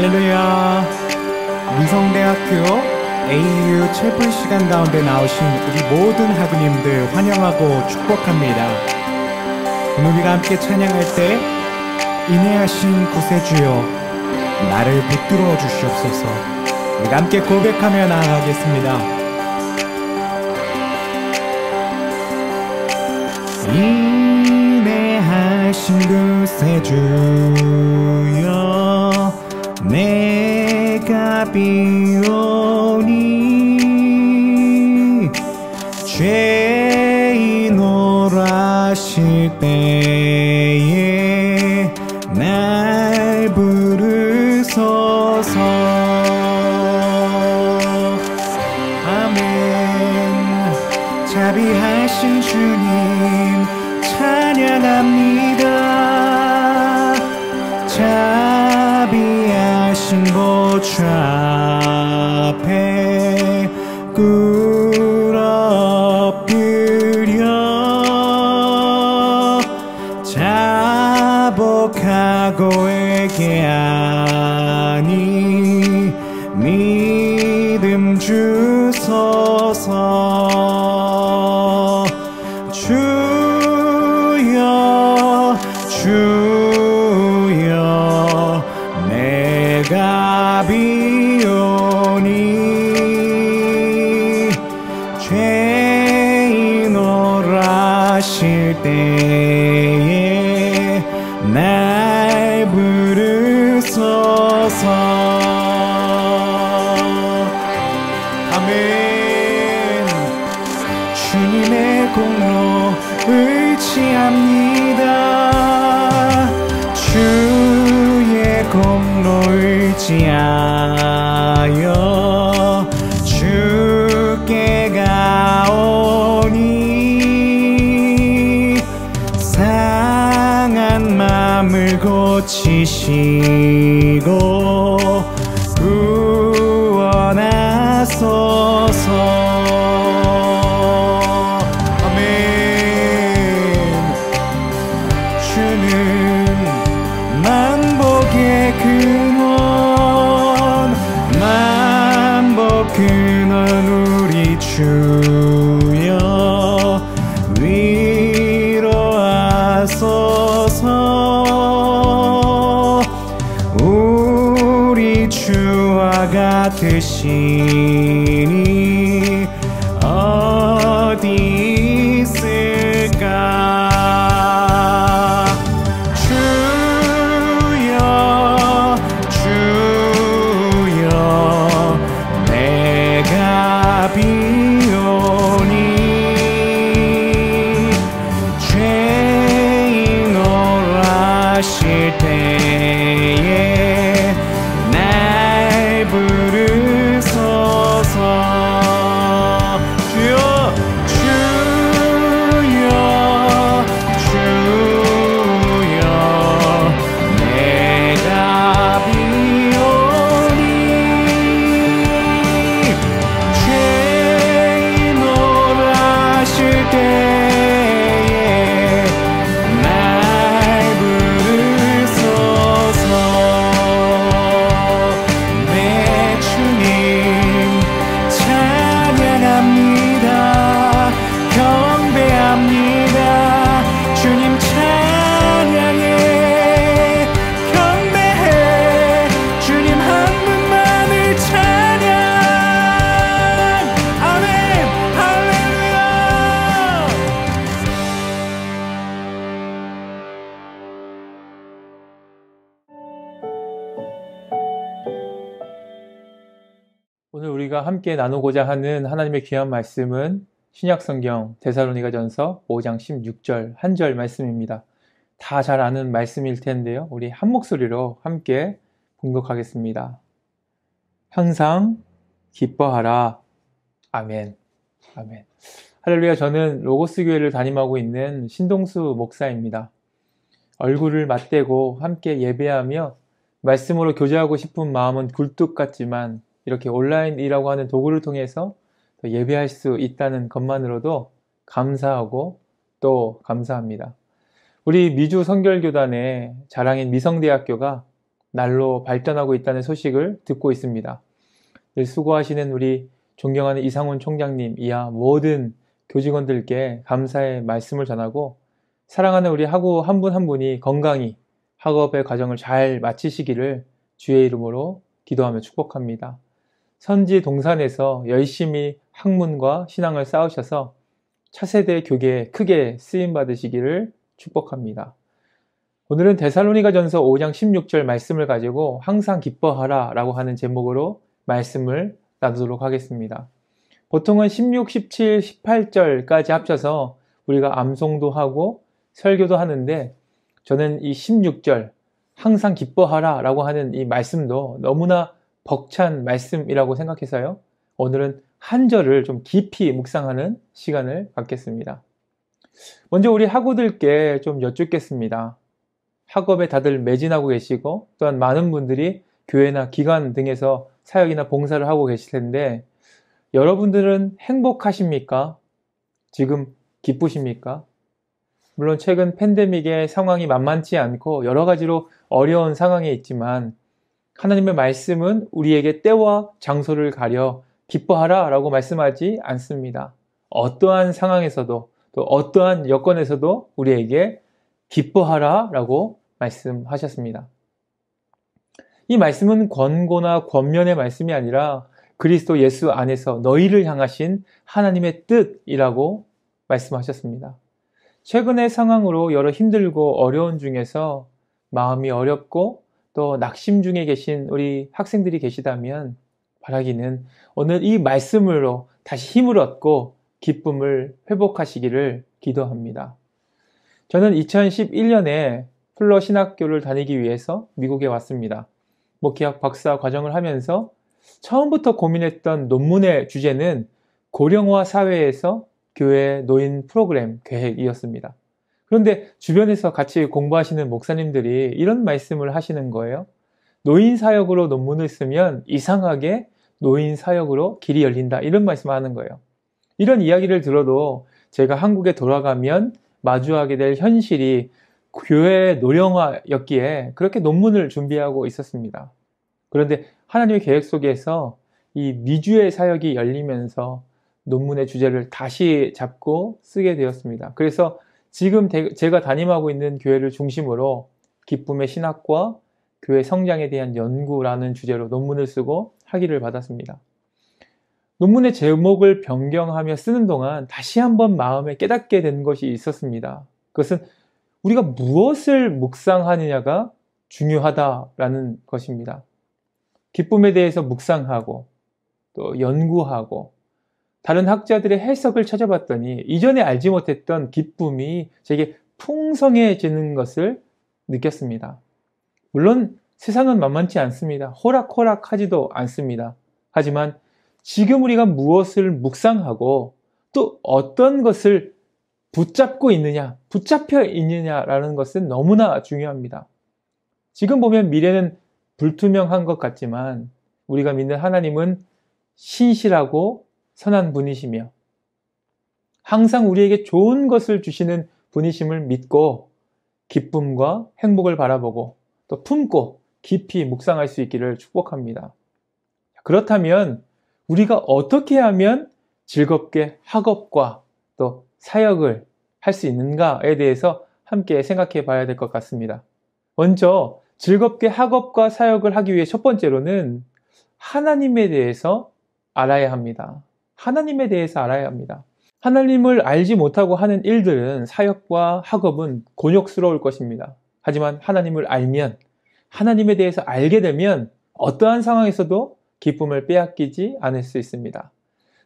할렐루야. 미성대학교 AU 첼풀 시간 가운데 나오신 우리 모든 학우님들 환영하고 축복합니다. 오늘 우리가 함께 찬양할 때 인내하신 구세주여 나를 붙들어 주시옵소서. 우리가 함께 고백하며 나아가겠습니다. 인내하신 구세주여 내가 비오니 죄인 오라실 때에 날 부르소서. 아멘. 자비하신 주님 찬양합니다. 자비하신 보좌 앞에 꿇어 엎드려 자복하고 회개하니 믿음 주소서. 주여 주여 내가 비오니 죄인 오라실 때에 날 부르소서. 아멘. 주님의 공로 의지합니다. 주의 공로 의지하여 주께 가오니 상한 마음을 고치시고 구원하소서. 만복의 근원 우리 주여 위로하소서. 우리 주와 같으시니 어디 있을까. 오늘 우리가 함께 나누고자 하는 하나님의 귀한 말씀은 신약성경 데살로니가전서 5장 16절 한 절 말씀입니다. 다 잘 아는 말씀일 텐데요. 우리 한 목소리로 함께 봉독하겠습니다. 항상 기뻐하라. 아멘. 아멘. 할렐루야. 저는 로고스 교회를 담임하고 있는 신동수 목사입니다. 얼굴을 맞대고 함께 예배하며 말씀으로 교제하고 싶은 마음은 굴뚝 같지만 이렇게 온라인이라고 하는 도구를 통해서 예배할 수 있다는 것만으로도 감사하고 또 감사합니다. 우리 미주 선결교단의 자랑인 미성대학교가 날로 발전하고 있다는 소식을 듣고 있습니다. 늘 수고하시는 우리 존경하는 이상훈 총장님 이하 모든 교직원들께 감사의 말씀을 전하고 사랑하는 우리 학우 한 분 한 분이 건강히 학업의 과정을 잘 마치시기를 주의 이름으로 기도하며 축복합니다. 선지 동산에서 열심히 학문과 신앙을 쌓으셔서 차세대 교계에 크게 쓰임받으시기를 축복합니다. 오늘은 데살로니가전서 5장 16절 말씀을 가지고 항상 기뻐하라 라고 하는 제목으로 말씀을 나누도록 하겠습니다. 보통은 16, 17, 18절까지 합쳐서 우리가 암송도 하고 설교도 하는데 저는 이 16절 항상 기뻐하라 라고 하는 이 말씀도 너무나 벅찬 말씀이라고 생각해서요. 오늘은 한 절을 좀 깊이 묵상하는 시간을 갖겠습니다. 먼저 우리 학우들께 좀 여쭙겠습니다. 학업에 다들 매진하고 계시고 또한 많은 분들이 교회나 기관 등에서 사역이나 봉사를 하고 계실 텐데 여러분들은 행복하십니까? 지금 기쁘십니까? 물론 최근 팬데믹의 상황이 만만치 않고 여러 가지로 어려운 상황에 있지만 하나님의 말씀은 우리에게 때와 장소를 가려 기뻐하라 라고 말씀하지 않습니다. 어떠한 상황에서도 또 어떠한 여건에서도 우리에게 기뻐하라 라고 말씀하셨습니다. 이 말씀은 권고나 권면의 말씀이 아니라 그리스도 예수 안에서 너희를 향하신 하나님의 뜻이라고 말씀하셨습니다. 최근의 상황으로 여러 힘들고 어려운 중에서 마음이 어렵고 또 낙심 중에 계신 우리 학생들이 계시다면 바라기는 오늘 이 말씀으로 다시 힘을 얻고 기쁨을 회복하시기를 기도합니다. 저는 2011년에 플러 신학교를 다니기 위해서 미국에 왔습니다. 목회학 박사 과정을 하면서 처음부터 고민했던 논문의 주제는 고령화 사회에서 교회 노인 프로그램 계획이었습니다. 그런데 주변에서 같이 공부하시는 목사님들이 이런 말씀을 하시는 거예요. 노인 사역으로 논문을 쓰면 이상하게 노인 사역으로 길이 열린다. 이런 말씀을 하는 거예요. 이런 이야기를 들어도 제가 한국에 돌아가면 마주하게 될 현실이 교회의 노령화였기에 그렇게 논문을 준비하고 있었습니다. 그런데 하나님의 계획 속에서 이 미주의 사역이 열리면서 논문의 주제를 다시 잡고 쓰게 되었습니다. 그래서 지금 제가 담임하고 있는 교회를 중심으로 기쁨의 신학과 교회 성장에 대한 연구라는 주제로 논문을 쓰고 학위를 받았습니다. 논문의 제목을 변경하며 쓰는 동안 다시 한번 마음에 깨닫게 된 것이 있었습니다. 그것은 우리가 무엇을 묵상하느냐가 중요하다라는 것입니다. 기쁨에 대해서 묵상하고 또 연구하고 다른 학자들의 해석을 찾아봤더니 이전에 알지 못했던 기쁨이 제게 풍성해지는 것을 느꼈습니다. 물론 세상은 만만치 않습니다. 호락호락하지도 않습니다. 하지만 지금 우리가 무엇을 묵상하고 또 어떤 것을 붙잡고 있느냐, 붙잡혀 있느냐라는 것은 너무나 중요합니다. 지금 보면 미래는 불투명한 것 같지만 우리가 믿는 하나님은 신실하고 선한 분이시며 항상 우리에게 좋은 것을 주시는 분이심을 믿고 기쁨과 행복을 바라보고 또 품고 깊이 묵상할 수 있기를 축복합니다. 그렇다면 우리가 어떻게 하면 즐겁게 학업과 또 사역을 할 수 있는가에 대해서 함께 생각해 봐야 될 것 같습니다. 먼저 즐겁게 학업과 사역을 하기 위해 첫 번째로는 하나님에 대해서 알아야 합니다. 하나님에 대해서 알아야 합니다. 하나님을 알지 못하고 하는 일들은 사역과 학업은 곤욕스러울 것입니다. 하지만 하나님을 알면 하나님에 대해서 알게 되면 어떠한 상황에서도 기쁨을 빼앗기지 않을 수 있습니다.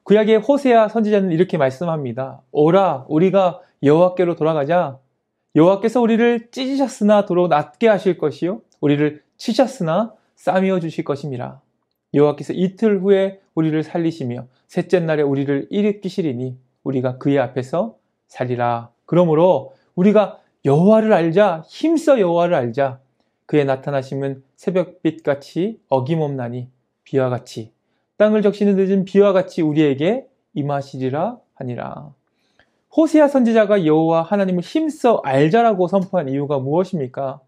구약의 호세아 선지자는 이렇게 말씀합니다. 오라 우리가 여호와께로 돌아가자. 여호와께서 우리를 찢으셨으나 도로 낫게 하실 것이요 우리를 치셨으나 싸매어 주실 것임이라. 여호와께서 이틀 후에 우리를 살리시며 셋째 날에 우리를 일으키시리니 우리가 그의 앞에서 살리라. 그러므로 우리가 여호와를 알자. 힘써 여호와를 알자. 그의 나타나심은 새벽빛같이 어김없나니 비와 같이 땅을 적시는 늦은 비와 같이 우리에게 임하시리라 하니라. 호세아 선지자가 여호와 하나님을 힘써 알자라고 선포한 이유가 무엇입니까?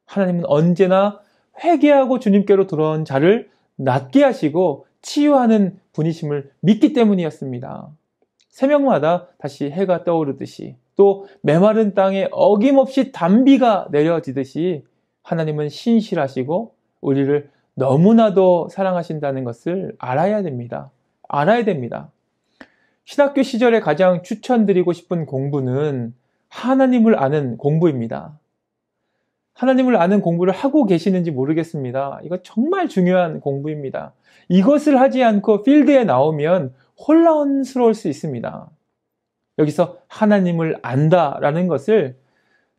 하나님은 언제나 회개하고 주님께로 돌아온 자를 낫게 하시고 치유하는 분이심을 믿기 때문이었습니다. 새벽마다 다시 해가 떠오르듯이 또 메마른 땅에 어김없이 단비가 내려지듯이 하나님은 신실하시고 우리를 너무나도 사랑하신다는 것을 알아야 됩니다. 알아야 됩니다. 신학교 시절에 가장 추천드리고 싶은 공부는 하나님을 아는 공부입니다. 하나님을 아는 공부를 하고 계시는지 모르겠습니다. 이거 정말 중요한 공부입니다. 이것을 하지 않고 필드에 나오면 혼란스러울 수 있습니다. 여기서 하나님을 안다라는 것을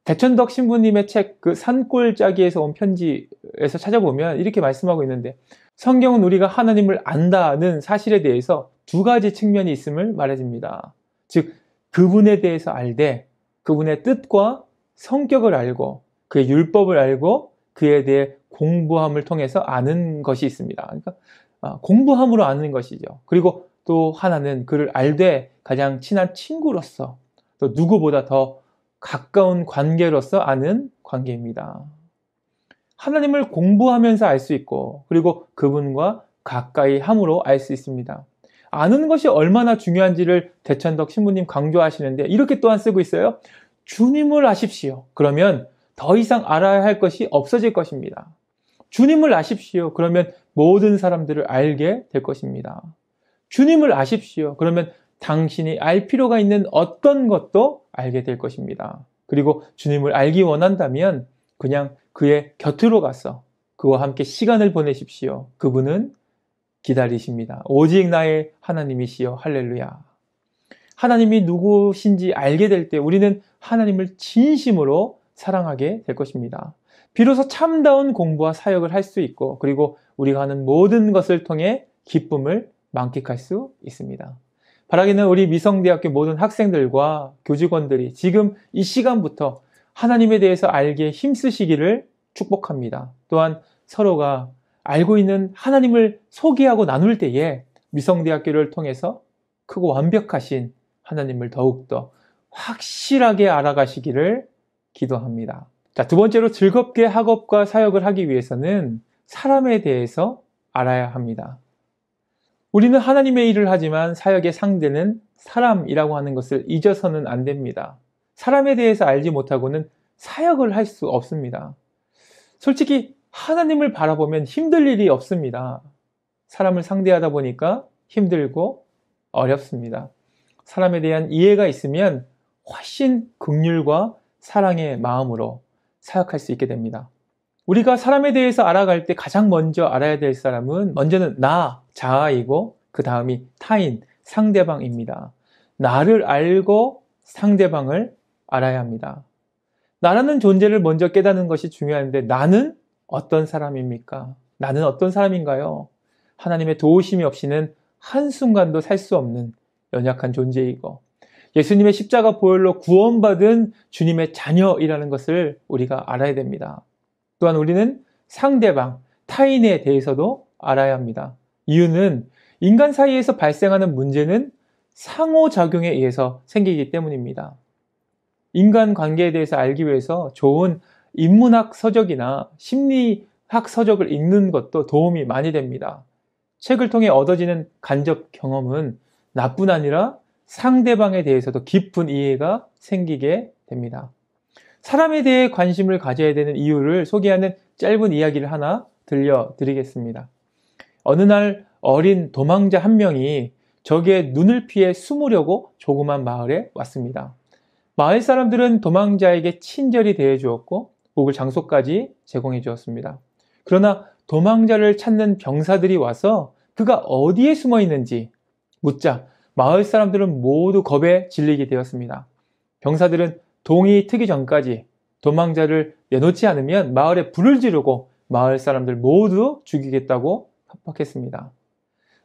대천덕 신부님의 책 그 산골짜기에서 온 편지에서 찾아보면 이렇게 말씀하고 있는데, 성경은 우리가 하나님을 안다는 사실에 대해서 두 가지 측면이 있음을 말해줍니다. 즉 그분에 대해서 알되 그분의 뜻과 성격을 알고 그의 율법을 알고 그에 대해 공부함을 통해서 아는 것이 있습니다. 그러니까 공부함으로 아는 것이죠. 그리고 또 하나는 그를 알되 가장 친한 친구로서 또 누구보다 더 가까운 관계로서 아는 관계입니다. 하나님을 공부하면서 알 수 있고 그리고 그분과 가까이 함으로 알 수 있습니다. 아는 것이 얼마나 중요한지를 대천덕 신부님 강조하시는데 이렇게 또한 쓰고 있어요. 주님을 아십시오. 그러면 더 이상 알아야 할 것이 없어질 것입니다. 주님을 아십시오. 그러면 모든 사람들을 알게 될 것입니다. 주님을 아십시오. 그러면 당신이 알 필요가 있는 어떤 것도 알게 될 것입니다. 그리고 주님을 알기 원한다면 그냥 그의 곁으로 가서 그와 함께 시간을 보내십시오. 그분은 기다리십니다. 오직 나의 하나님이시여 할렐루야. 하나님이 누구신지 알게 될 때 우리는 하나님을 진심으로 사랑하게 될 것입니다. 비로소 참다운 공부와 사역을 할 수 있고 그리고 우리가 하는 모든 것을 통해 기쁨을 만끽할 수 있습니다. 바라기는 우리 미성대학교 모든 학생들과 교직원들이 지금 이 시간부터 하나님에 대해서 알기에 힘쓰시기를 축복합니다. 또한 서로가 알고 있는 하나님을 소개하고 나눌 때에 미성대학교를 통해서 크고 완벽하신 하나님을 더욱더 확실하게 알아가시기를 기도합니다. 자, 두 번째로 즐겁게 학업과 사역을 하기 위해서는 사람에 대해서 알아야 합니다. 우리는 하나님의 일을 하지만 사역의 상대는 사람이라고 하는 것을 잊어서는 안 됩니다. 사람에 대해서 알지 못하고는 사역을 할 수 없습니다. 솔직히 하나님을 바라보면 힘들 일이 없습니다. 사람을 상대하다 보니까 힘들고 어렵습니다. 사람에 대한 이해가 있으면 훨씬 긍휼과 사랑의 마음으로 사역할 수 있게 됩니다. 우리가 사람에 대해서 알아갈 때 가장 먼저 알아야 될 사람은 먼저는 나, 자아이고 그 다음이 타인, 상대방입니다. 나를 알고 상대방을 알아야 합니다. 나라는 존재를 먼저 깨닫는 것이 중요한데 나는 어떤 사람입니까? 나는 어떤 사람인가요? 하나님의 도우심이 없이는 한순간도 살 수 없는 연약한 존재이고 예수님의 십자가 보혈로 구원받은 주님의 자녀이라는 것을 우리가 알아야 됩니다. 또한 우리는 상대방, 타인에 대해서도 알아야 합니다. 이유는 인간 사이에서 발생하는 문제는 상호작용에 의해서 생기기 때문입니다. 인간 관계에 대해서 알기 위해서 좋은 인문학 서적이나 심리학 서적을 읽는 것도 도움이 많이 됩니다. 책을 통해 얻어지는 간접 경험은 나뿐 아니라 상대방에 대해서도 깊은 이해가 생기게 됩니다. 사람에 대해 관심을 가져야 되는 이유를 소개하는 짧은 이야기를 하나 들려드리겠습니다. 어느 날 어린 도망자 한 명이 적의 눈을 피해 숨으려고 조그만 마을에 왔습니다. 마을 사람들은 도망자에게 친절히 대해주었고 묵을 장소까지 제공해 주었습니다. 그러나 도망자를 찾는 병사들이 와서 그가 어디에 숨어 있는지 묻자 마을 사람들은 모두 겁에 질리게 되었습니다. 병사들은 동이 트기 전까지 도망자를 내놓지 않으면 마을에 불을 지르고 마을 사람들 모두 죽이겠다고 협박했습니다.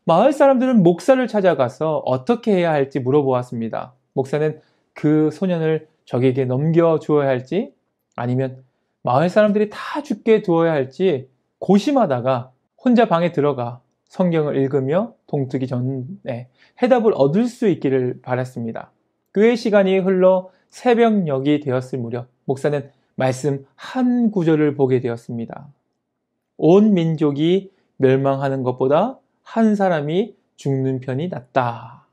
마을 사람들은 목사를 찾아가서 어떻게 해야 할지 물어보았습니다. 목사는 그 소년을 적에게 넘겨주어야 할지 아니면 마을 사람들이 다 죽게 두어야 할지 고심하다가 혼자 방에 들어가 성경을 읽으며 동트기 전에 해답을 얻을 수 있기를 바랐습니다. 꽤 시간이 흘러 새벽녘이 되었을 무렵 목사는 말씀 한 구절을 보게 되었습니다. 온 민족이 멸망하는 것보다 한 사람이 죽는 편이 낫다.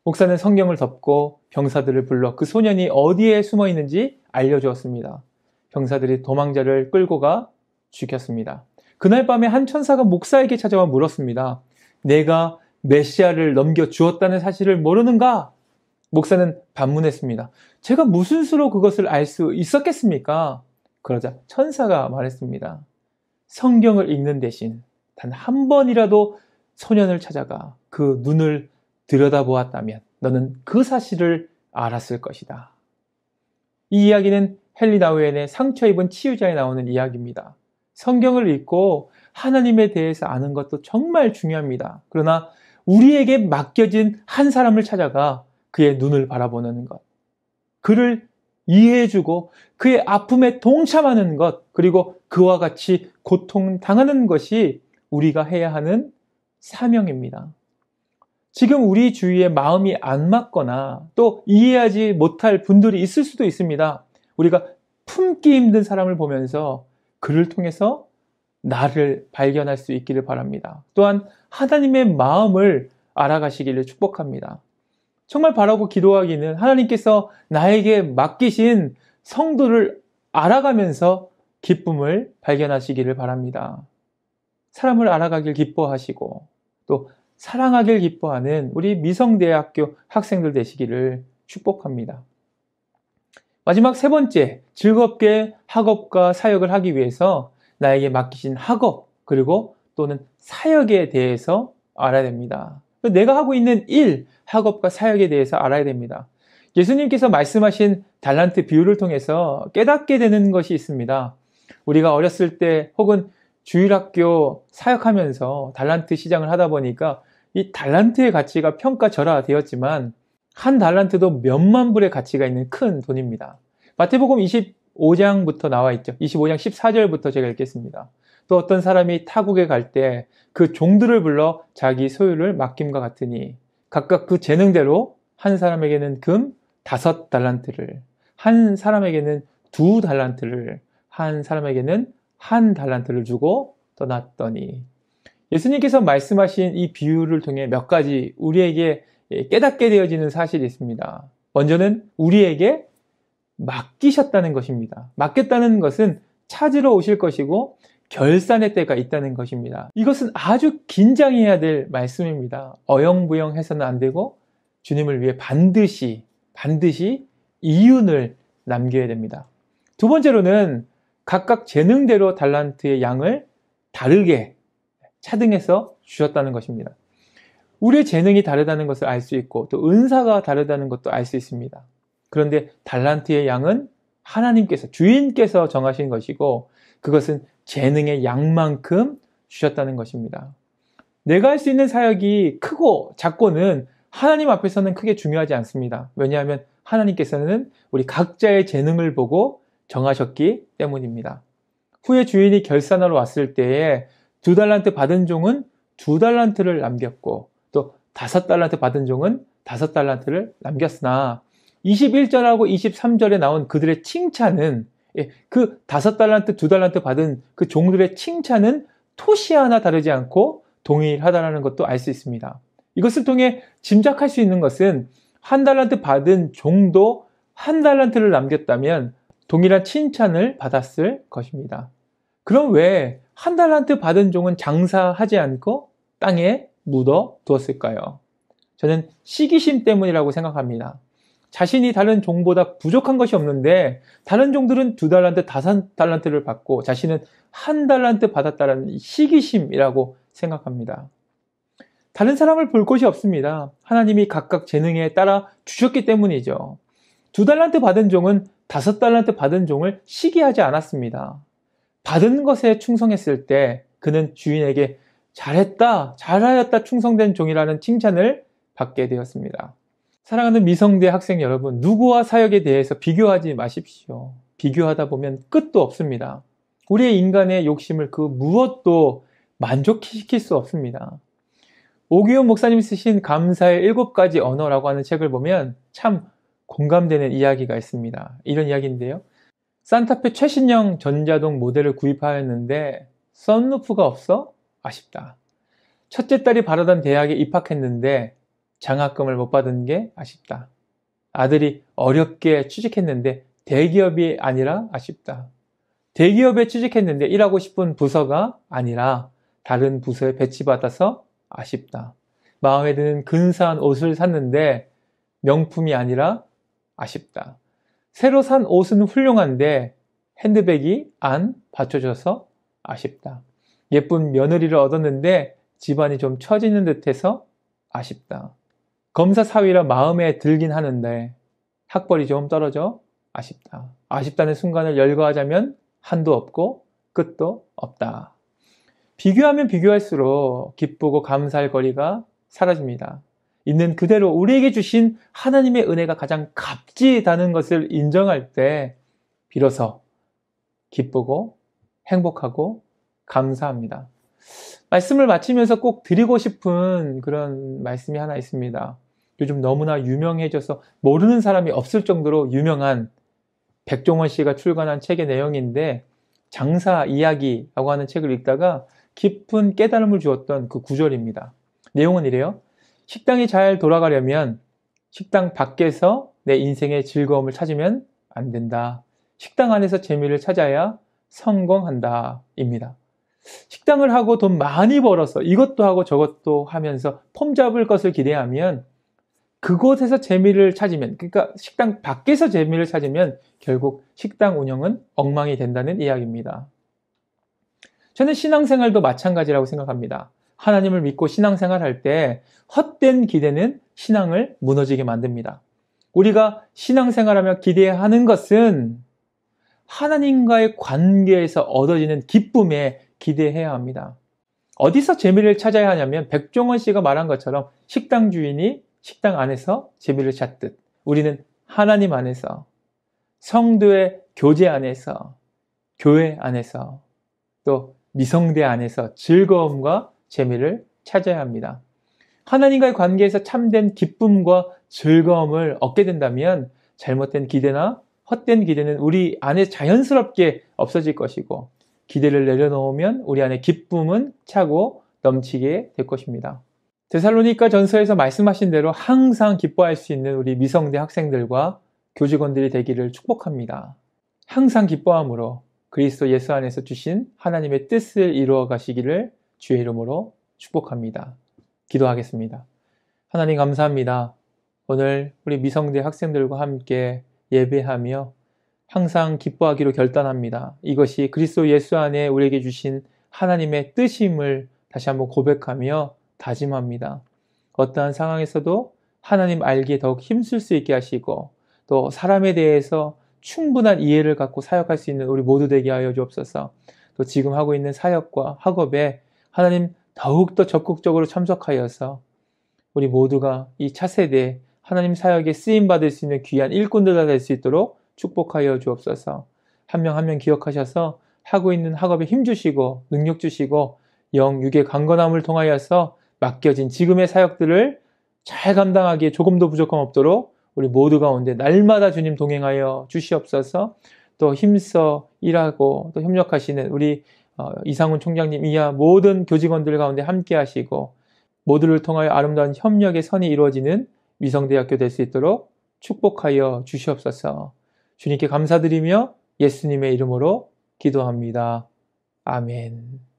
목사는 성경을 덮고 병사들을 불러 그 소년이 어디에 숨어 있는지 알려주었습니다. 병사들이 도망자를 끌고 가 죽였습니다. 그날 밤에 한 천사가 목사에게 찾아와 물었습니다. 내가 메시아를 넘겨주었다는 사실을 모르는가? 목사는 반문했습니다. 제가 무슨 수로 그것을 알 수 있었겠습니까? 그러자 천사가 말했습니다. 성경을 읽는 대신 단 한 번이라도 소년을 찾아가 그 눈을 들여다보았다면 너는 그 사실을 알았을 것이다. 이 이야기는 헨리 나우엔의 상처 입은 치유자에 나오는 이야기입니다. 성경을 읽고 하나님에 대해서 아는 것도 정말 중요합니다. 그러나 우리에게 맡겨진 한 사람을 찾아가 그의 눈을 바라보는 것, 그를 이해해주고 그의 아픔에 동참하는 것, 그리고 그와 같이 고통당하는 것이 우리가 해야 하는 사명입니다. 지금 우리 주위에 마음이 안 맞거나 또 이해하지 못할 분들이 있을 수도 있습니다. 우리가 품기 힘든 사람을 보면서 그를 통해서 나를 발견할 수 있기를 바랍니다. 또한 하나님의 마음을 알아가시기를 축복합니다. 정말 바라고 기도하기는 하나님께서 나에게 맡기신 성도를 알아가면서 기쁨을 발견하시기를 바랍니다. 사람을 알아가길 기뻐하시고 또 사랑하길 기뻐하는 우리 미성대학교 학생들 되시기를 축복합니다. 마지막 세 번째, 즐겁게 학업과 사역을 하기 위해서 나에게 맡기신 학업 그리고 또는 사역에 대해서 알아야 됩니다. 내가 하고 있는 일, 학업과 사역에 대해서 알아야 됩니다. 예수님께서 말씀하신 달란트 비유를 통해서 깨닫게 되는 것이 있습니다. 우리가 어렸을 때 혹은 주일학교 사역하면서 달란트 시장을 하다 보니까 이 달란트의 가치가 평가절하되었지만 한 달란트도 몇만 불의 가치가 있는 큰 돈입니다. 마태복음 25장부터 나와 있죠. 25장 14절부터 제가 읽겠습니다. 또 어떤 사람이 타국에 갈 때 그 종들을 불러 자기 소유를 맡김과 같으니 각각 그 재능대로 한 사람에게는 금 5달란트를, 한 사람에게는 2달란트를, 한 사람에게는 1달란트를 주고 떠났더니, 예수님께서 말씀하신 이 비유를 통해 몇 가지 우리에게 깨닫게 되어지는 사실이 있습니다. 먼저는 우리에게 맡기셨다는 것입니다. 맡겼다는 것은 찾으러 오실 것이고 결산의 때가 있다는 것입니다. 이것은 아주 긴장해야 될 말씀입니다. 어영부영해서는 안 되고 주님을 위해 반드시 이윤을 남겨야 됩니다. 두 번째로는 각각 재능대로 달란트의 양을 다르게 차등해서 주셨다는 것입니다. 우리의 재능이 다르다는 것을 알 수 있고 또 은사가 다르다는 것도 알 수 있습니다. 그런데 달란트의 양은 하나님께서, 주인께서 정하신 것이고 그것은 재능의 양만큼 주셨다는 것입니다. 내가 할 수 있는 사역이 크고 작고는 하나님 앞에서는 크게 중요하지 않습니다. 왜냐하면 하나님께서는 우리 각자의 재능을 보고 정하셨기 때문입니다. 후에 주인이 결산하러 왔을 때에 2달란트 받은 종은 2달란트를 남겼고 또 5달란트 받은 종은 5달란트를 남겼으나 21절하고 23절에 나온 그들의 칭찬은, 그 5달란트, 2달란트 받은 그 종들의 칭찬은 토시 하나 다르지 않고 동일하다는 것도 알 수 있습니다. 이것을 통해 짐작할 수 있는 것은 1달란트 받은 종도 1달란트를 남겼다면 동일한 칭찬을 받았을 것입니다. 그럼 왜 1달란트 받은 종은 장사하지 않고 땅에 묻어 두었을까요? 저는 시기심 때문이라고 생각합니다. 자신이 다른 종보다 부족한 것이 없는데 다른 종들은 2달란트, 5달란트를 받고 자신은 1달란트 받았다는 시기심이라고 생각합니다. 다른 사람을 볼 곳이 없습니다. 하나님이 각각 재능에 따라 주셨기 때문이죠. 2달란트 받은 종은 5달란트 받은 종을 시기하지 않았습니다. 받은 것에 충성했을 때 그는 주인에게 잘했다, 잘하였다, 충성된 종이라는 칭찬을 받게 되었습니다. 사랑하는 미성대 학생 여러분, 누구와 사역에 대해서 비교하지 마십시오. 비교하다 보면 끝도 없습니다. 우리의 인간의 욕심을 그 무엇도 만족시킬 수 없습니다. 오기훈 목사님이 쓰신 감사의 7가지 언어라고 하는 책을 보면 참 공감되는 이야기가 있습니다. 이런 이야기인데요. 산타페 최신형 전자동 모델을 구입하였는데 썬루프가 없어? 아쉽다. 첫째 딸이 바라던 대학에 입학했는데 장학금을 못 받은 게 아쉽다. 아들이 어렵게 취직했는데 대기업이 아니라 아쉽다. 대기업에 취직했는데 일하고 싶은 부서가 아니라 다른 부서에 배치받아서 아쉽다. 마음에 드는 근사한 옷을 샀는데 명품이 아니라 아쉽다. 새로 산 옷은 훌륭한데 핸드백이 안 받쳐줘서 아쉽다. 예쁜 며느리를 얻었는데 집안이 좀 처지는 듯해서 아쉽다. 검사 사위라 마음에 들긴 하는데 학벌이 좀 떨어져 아쉽다. 아쉽다는 순간을 열거하자면 한도 없고 끝도 없다. 비교하면 비교할수록 기쁘고 감사할 거리가 사라집니다. 있는 그대로 우리에게 주신 하나님의 은혜가 가장 값지다는 것을 인정할 때 비로소 기쁘고 행복하고 감사합니다. 말씀을 마치면서 꼭 드리고 싶은 그런 말씀이 하나 있습니다. 요즘 너무나 유명해져서 모르는 사람이 없을 정도로 유명한 백종원 씨가 출간한 책의 내용인데 장사 이야기라고 하는 책을 읽다가 깊은 깨달음을 주었던 그 구절입니다. 내용은 이래요. 식당이 잘 돌아가려면 식당 밖에서 내 인생의 즐거움을 찾으면 안 된다. 식당 안에서 재미를 찾아야 성공한다. 입니다. 식당을 하고 돈 많이 벌어서 이것도 하고 저것도 하면서 폼 잡을 것을 기대하면 그곳에서 재미를 찾으면, 그러니까 식당 밖에서 재미를 찾으면 결국 식당 운영은 엉망이 된다는 이야기입니다. 저는 신앙생활도 마찬가지라고 생각합니다. 하나님을 믿고 신앙생활할 때 헛된 기대는 신앙을 무너지게 만듭니다. 우리가 신앙생활하며 기대하는 것은 하나님과의 관계에서 얻어지는 기쁨에 기대해야 합니다. 어디서 재미를 찾아야 하냐면 백종원 씨가 말한 것처럼 식당 주인이 식당 안에서 재미를 찾듯 우리는 하나님 안에서, 성도의 교제 안에서, 교회 안에서, 또 미성대 안에서 즐거움과 재미를 찾아야 합니다. 하나님과의 관계에서 참된 기쁨과 즐거움을 얻게 된다면 잘못된 기대나 헛된 기대는 우리 안에 자연스럽게 없어질 것이고 기대를 내려놓으면 우리 안에 기쁨은 차고 넘치게 될 것입니다. 데살로니가 전서에서 말씀하신 대로 항상 기뻐할 수 있는 우리 미성대 학생들과 교직원들이 되기를 축복합니다. 항상 기뻐함으로 그리스도 예수 안에서 주신 하나님의 뜻을 이루어 가시기를 주의 이름으로 축복합니다. 기도하겠습니다. 하나님 감사합니다. 오늘 우리 미성대 학생들과 함께 예배하며 항상 기뻐하기로 결단합니다. 이것이 그리스도 예수 안에 우리에게 주신 하나님의 뜻임을 다시 한번 고백하며 다짐합니다. 어떠한 상황에서도 하나님 알기에 더욱 힘쓸 수 있게 하시고 또 사람에 대해서 충분한 이해를 갖고 사역할 수 있는 우리 모두 되게 하여 주옵소서. 또 지금 하고 있는 사역과 학업에 하나님 더욱더 적극적으로 참석하여서 우리 모두가 이 차세대 하나님 사역에 쓰임받을 수 있는 귀한 일꾼들가 될 수 있도록 축복하여 주옵소서. 한 명 한 명 기억하셔서 하고 있는 학업에 힘주시고 능력 주시고 영, 육의 강건함을 통하여서 맡겨진 지금의 사역들을 잘 감당하기에 조금도 부족함 없도록 우리 모두 가운데 날마다 주님 동행하여 주시옵소서. 또 힘써 일하고 또 협력하시는 우리 이상훈 총장님 이하 모든 교직원들 가운데 함께 하시고 모두를 통하여 아름다운 협력의 선이 이루어지는 위성대학교 될 수 있도록 축복하여 주시옵소서. 주님께 감사드리며 예수님의 이름으로 기도합니다. 아멘.